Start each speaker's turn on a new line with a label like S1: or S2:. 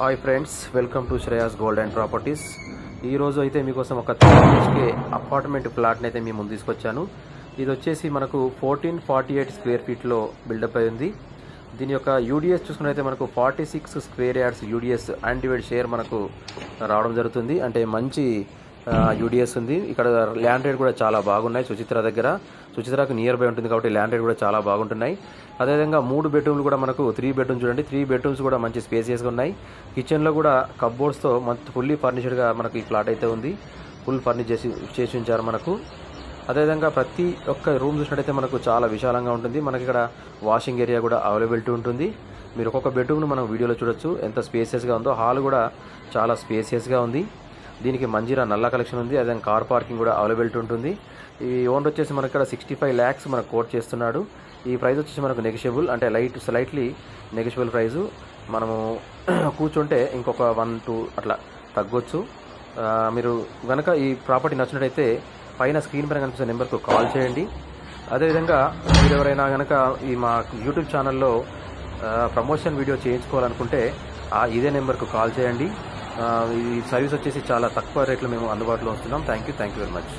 S1: Hi friends, welcome to Shreyas gold and properties. ఈరోజు అయితే మీకోసం ఒక 3 BHK అపార్ట్మెంట్ ప్లాట్ని అయితే మీ ముందు తీసుకొచ్చాను. ఇది వచ్చేసి మనకు 1448 స్క్వేర్ ఫీట్లో బిల్డప్ అయింది. దీని యొక్క యూడిఎస్ చూసుకున్నైతే మనకు 46 square yards UDS undivided share మనకు రావడం జరుగుతుంది. అంటే మంచి యూడిఎస్ ఉంది. ఇక్కడ ల్యాండ్ రేట్ కూడా చాలా బాగున్నాయి. సుచిత్రకు నియర్ బై ఉంటుంది కాబట్టి ల్యాండ్ రేట్ కూడా చాలా బాగుంటున్నాయి. అదేవిధంగా 3 బెడ్రూమ్లు కూడా మనకు 3 బెడ్రూమ్ చూడండి. 3 బెడ్రూమ్స్ కూడా మంచి స్పేసియస్గా ఉన్నాయి. కిచెన్లో కూడా కప్బోర్డ్స్తో ఫుల్లీ ఫర్నిష్డ్గా మనకు ఈ ఫ్లాట్ అయితే ఉంది. ఫుల్ ఫర్నిష్ చేసి ఉంచారు మనకు. అదేవిధంగా ప్రతి ఒక్క రూమ్ చూసినట్టయితే మనకు చాలా విశాలంగా ఉంటుంది. మనకి ఇక్కడ వాషింగ్ ఏరియా కూడా అవైలబిలిటీ ఉంటుంది. మీరు ఒక్కొక్క బెడ్రూమ్ను మనం వీడియోలో చూడొచ్చు ఎంత స్పేసియస్గా ఉందో. హాల్ కూడా చాలా స్పేసియస్గా ఉంది. దీనికి మంజీరా నల్లా కలెక్షన్ ఉంది. అదేవిధంగా కార్ పార్కింగ్ కూడా అవైలబిలిటీ ఉంటుంది. ఈ ఓనర్ వచ్చేసి మనకి ఇక్కడ 65 lakhs మనకు కోట్ చేస్తున్నాడు. ఈ ప్రైస్ వచ్చేసి మనకు నెగిషియబుల్, అంటే స్లైట్లీ నెగిషియబుల్ ప్రైజు. మనము కూర్చుంటే ఇంకొక 1-2 అట్లా తగ్గొచ్చు. మీరు కనుక ఈ ప్రాపర్టీ నచ్చినట్టయితే పైన స్క్రీన్ పైన కనిపిస్తున్న నెంబర్కు కాల్ చేయండి. అదేవిధంగా మీరు ఎవరైనా కనుక ఈ మా యూట్యూబ్ ఛానల్లో ప్రమోషన్ వీడియో చేయించుకోవాలనుకుంటే ఇదే నెంబర్కు కాల్ చేయండి. ఈ సర్వీస్ వచ్చేసి చాలా తక్కువ రేట్లో మేము అందుబాటులో ఉంచుతున్నాం. Thank you very much.